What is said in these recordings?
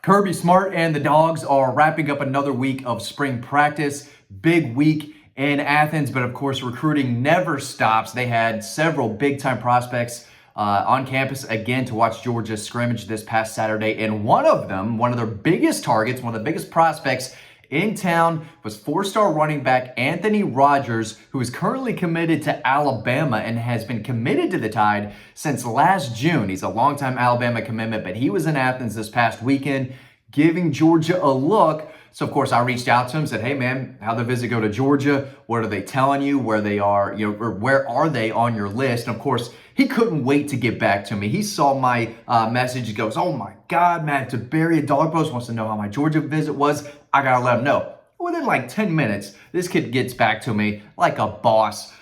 Kirby Smart and the Dawgs are wrapping up another week of spring practice. Big week in Athens, but of course, recruiting never stops. They had several big-time prospects on campus again to watch Georgia scrimmage this past Saturday. And one of them, one of their biggest targets, one of the biggest prospects in town was four-star running back Anthony Rogers, who is currently committed to Alabama and has been committed to the Tide since last June. He's a longtime Alabama commitment, but he was in Athens this past weekend giving Georgia a look. So, of course, I reached out to him, said, hey, man, how'd the visit go to Georgia? What are they telling you? Where they are, or where are they on your list? And, of course, he couldn't wait to get back to me. He saw my message. He goes, oh, my God, Matt, to bury a dog post, wants to know how my Georgia visit was. I got to let him know. Within like 10 minutes, this kid gets back to me like a boss.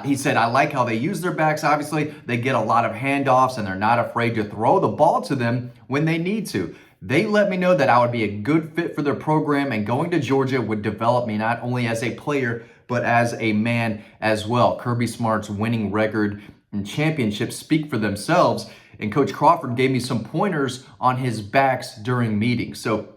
He said, I like how they use their backs. Obviously, they get a lot of handoffs, and they're not afraid to throw the ball to them when they need to. They let me know that I would be a good fit for their program, and going to Georgia would develop me not only as a player, but as a man as well. Kirby Smart's winning record and championships speak for themselves, and Coach Crawford gave me some pointers on his backs during meetings. So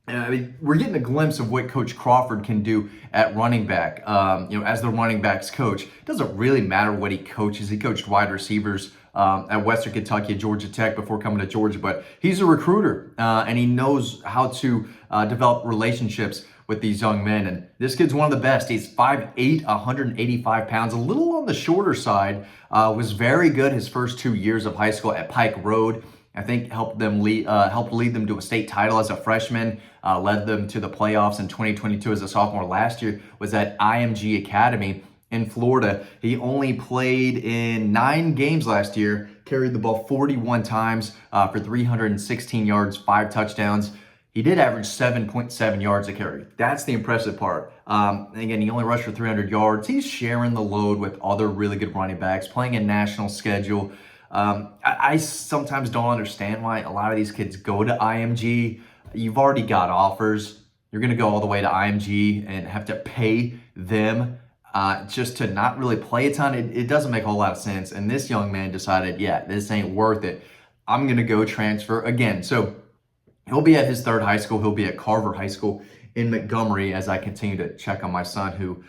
we're getting a glimpse of what Coach Crawford can do at running back. As the running backs coach, it doesn't really matter what he coaches. He coached wide receivers at Western Kentucky, Georgia Tech before coming to Georgia, but he's a recruiter and he knows how to develop relationships with these young men. And this kid's one of the best. He's 5'8", 185 pounds, a little on the shorter side. Was very good his first 2 years of high school at Pike Road. I think helped lead them to a state title as a freshman, led them to the playoffs in 2022 as a sophomore. Last year was at IMG Academy in Florida. He only played in 9 games last year, carried the ball 41 times for 316 yards, 5 touchdowns. He did average 7.7 yards a carry. That's the impressive part. Again, he only rushed for 300 yards. He's sharing the load with other really good running backs, playing a national schedule. I sometimes don't understand why a lot of these kids go to IMG. You've already got offers. You're going to go all the way to IMG and have to pay them just to not really play a ton. It doesn't make a whole lot of sense. And this young man decided, yeah, this ain't worth it. I'm going to go transfer again. So he'll be at his third high school. He'll be at Carver High School in Montgomery as I continue to check on my son, who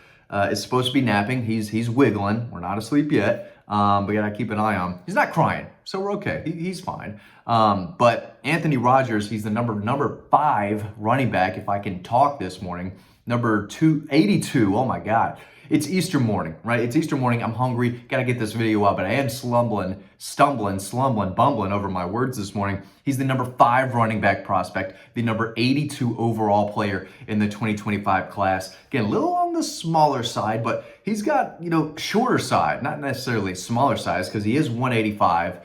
is supposed to be napping. He's wiggling. We're not asleep yet. But gotta keep an eye on him. He's not crying, so we're okay. He's fine. But Anthony Rogers, he's the number 5 running back, if I can talk this morning. Number 282. Oh my God. It's Easter morning, right? It's Easter morning. I'm hungry. Gotta get this video out, but I am stumbling, bumbling over my words this morning. He's the number 5 running back prospect, the number 82 overall player in the 2025 class. Again, a little on the smaller side, but he's got, shorter side, not necessarily smaller size, because he is 185.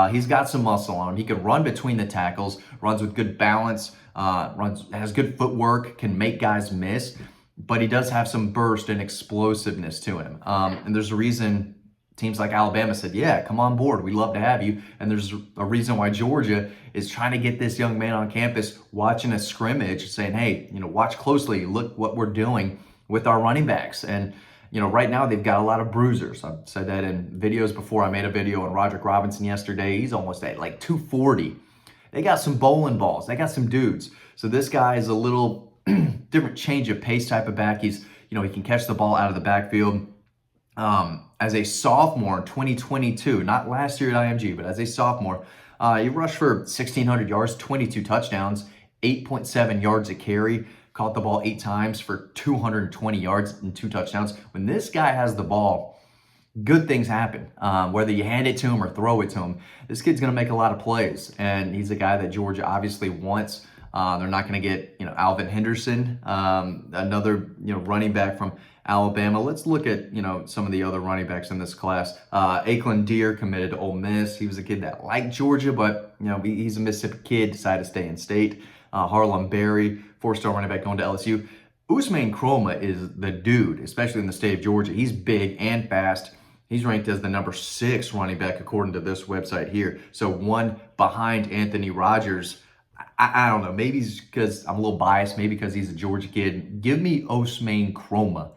He's got some muscle on him. He can run between the tackles, runs with good balance, has good footwork, can make guys miss. But he does have some burst and explosiveness to him. And there's a reason teams like Alabama said, yeah, come on board. We'd love to have you. And there's a reason why Georgia is trying to get this young man on campus, watching a scrimmage, saying, hey, watch closely. Look what we're doing with our running backs. And, right now they've got a lot of bruisers. I've said that in videos before. I made a video on Roderick Robinson yesterday. He's almost at like 240. They got some bowling balls. They got some dudes. So this guy is a little different change of pace type of back. He's, he can catch the ball out of the backfield. As a sophomore in 2022, not last year at IMG, but as a sophomore, he rushed for 1,600 yards, 22 touchdowns, 8.7 yards a carry, caught the ball 8 times for 220 yards and 2 touchdowns. When this guy has the ball, good things happen. Whether you hand it to him or throw it to him, this kid's going to make a lot of plays. And he's a guy that Georgia obviously wants. They're not going to get, Alvin Henderson, another, running back from Alabama. Let's look at, some of the other running backs in this class. Akelin Deer committed to Ole Miss. He was a kid that liked Georgia, but, he's a Mississippi kid, decided to stay in state. Harlem Berry, 4-star running back going to LSU. Ousmane Kromah is the dude, especially in the state of Georgia. He's big and fast. He's ranked as the number 6 running back according to this website here. So one behind Anthony Rogers. I don't know, maybe it's because I'm a little biased, maybe because he's a Georgia kid. Give me Ousmane Kromah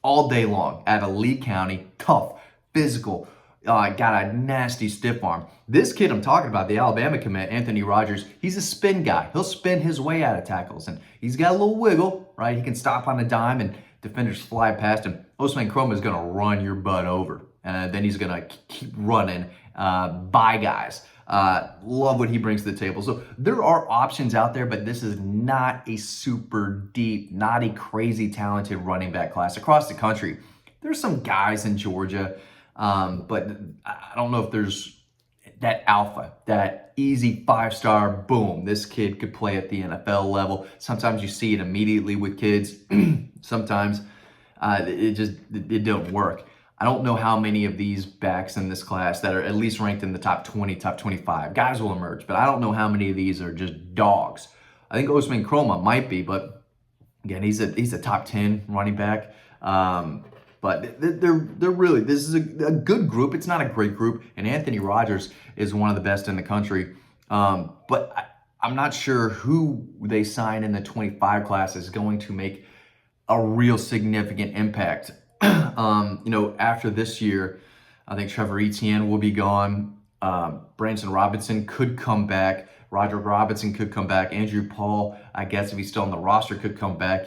all day long out of Lee County. Tough, physical, got a nasty stiff arm. This kid I'm talking about, the Alabama commit, Anthony Rogers, he's a spin guy. He'll spin his way out of tackles, and he's got a little wiggle, right? He can stop on a dime, and defenders fly past him. Osman Chroma is going to run your butt over, and then he's going to keep running by guys. Love what he brings to the table. So there are options out there, but this is not a super deep, not a crazy talented running back class across the country. There's some guys in Georgia, but I don't know if there's that alpha, that easy 5-star, boom, this kid could play at the NFL level. Sometimes you see it immediately with kids. Sometimes it don't work. I don't know how many of these backs in this class that are at least ranked in the top 20, top 25. Guys will emerge, but I don't know how many of these are just dogs. I think Osman Chroma might be, but again, he's a top 10 running back. But they're really, this is a good group. It's not a great group, and Anthony Rogers is one of the best in the country. But I'm not sure who they sign in the 25 class is going to make a real significant impact. After this year, I think Trevor Etienne will be gone. Branson Robinson could come back. Roger Robinson could come back. Andrew Paul, I guess if he's still on the roster, could come back.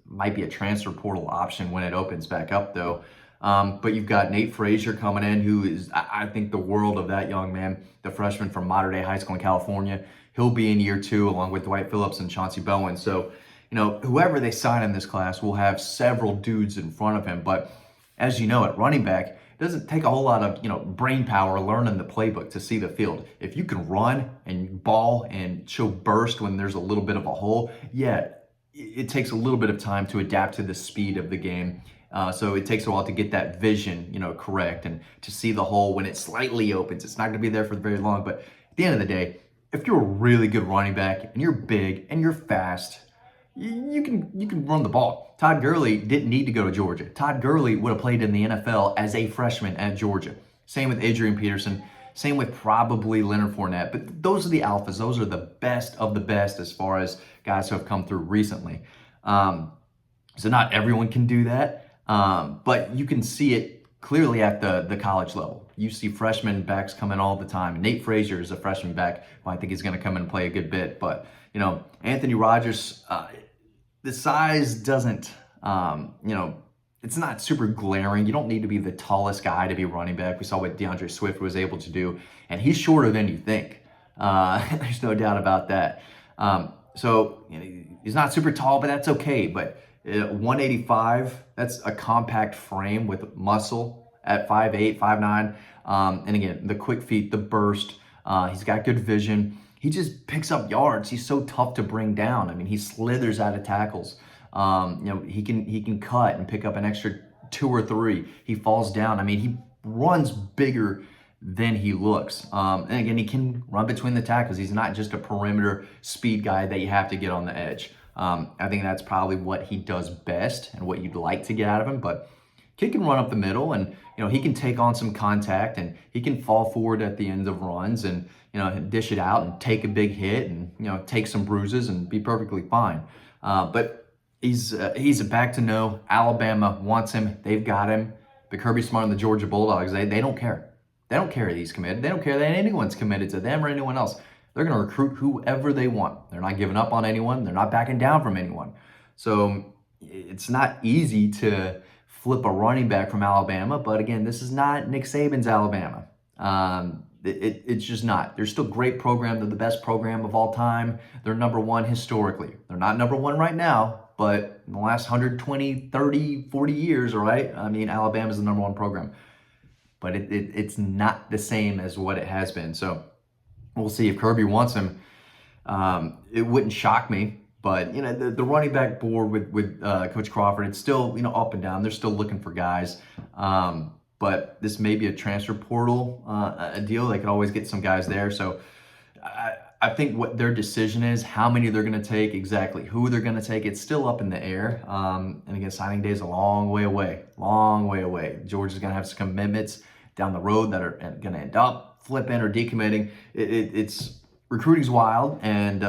Might be a transfer portal option when it opens back up, though. But you've got Nate Frazier coming in, who is, I think, the world of that young man, the freshman from Mater Dei High School in California. He'll be in year 2 along with Dwight Phillips and Chauncey Bowen. So, whoever they sign in this class will have several dudes in front of him. But as you know, at running back, it doesn't take a whole lot of, brain power learning the playbook to see the field. If you can run and ball and show burst when there's a little bit of a hole, yeah, it takes a little bit of time to adapt to the speed of the game. So it takes a while to get that vision, correct, and to see the hole when it slightly opens. It's not going to be there for very long, but at the end of the day, if you're a really good running back and you're big and you're fast, you can run the ball. Todd Gurley didn't need to go to Georgia. Todd Gurley would have played in the NFL as a freshman at Georgia. Same with Adrian Peterson. Same with probably Leonard Fournette. But those are the alphas. Those are the best of the best as far as guys who have come through recently. So not everyone can do that, but you can see it clearly at the college level. You see freshman backs come in all the time. Nate Frazier is a freshman back. I think he's going to come in and play a good bit. But, Anthony Rogers, the size doesn't, it's not super glaring. You don't need to be the tallest guy to be running back. We saw what DeAndre Swift was able to do, and he's shorter than you think. There's no doubt about that. So he's not super tall, but that's okay. But 185, that's a compact frame with muscle at 5'8", 5'9". And again, the quick feet, the burst. He's got good vision. He just picks up yards. He's so tough to bring down. I mean, he slithers out of tackles. He can cut and pick up an extra 2 or 3. He falls down. I mean, he runs bigger than he looks. And again, he can run between the tackles. He's not just a perimeter speed guy that you have to get on the edge. I think that's probably what he does best and what you'd like to get out of him. But kid can run up the middle, and he can take on some contact, and he can fall forward at the end of runs and dish it out and take a big hit and take some bruises and be perfectly fine. But he's a back to know. Alabama wants him. They've got him. But Kirby Smart and the Georgia Bulldogs, they don't care. They don't care that he's committed. They don't care that anyone's committed to them or anyone else. They're going to recruit whoever they want. They're not giving up on anyone. They're not backing down from anyone. So it's not easy to flip a running back from Alabama. But again, this is not Nick Saban's Alabama. It's just not. They're still a great program. They're the best program of all time. They're number 1 historically. They're not number 1 right now, but in the last 120, 30, 40 years, all right? I mean, Alabama's the number 1 program. But it's not the same as what it has been. So we'll see if Kirby wants him. It wouldn't shock me. But, the running back board with Coach Crawford, it's still, up and down. They're still looking for guys. But this may be a transfer portal a deal. They could always get some guys there. So I think what their decision is, how many they're going to take, exactly who they're going to take, it's still up in the air. And again, signing day is a long way away. Georgia's going to have some commitments down the road that are going to end up flipping or decommitting. It's recruiting's wild, and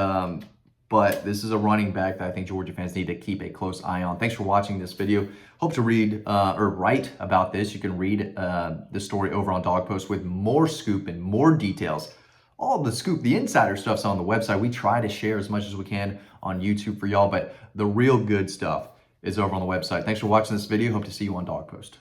but this is a running back that I think Georgia fans need to keep a close eye on. Thanks for watching this video. Hope to read or write about this. You can read the story over on Dawg Post with more scoop and more details. All the scoop, the insider stuff's on the website. We try to share as much as we can on YouTube for y'all, but the real good stuff is over on the website. Thanks for watching this video. Hope to see you on Dawg Post.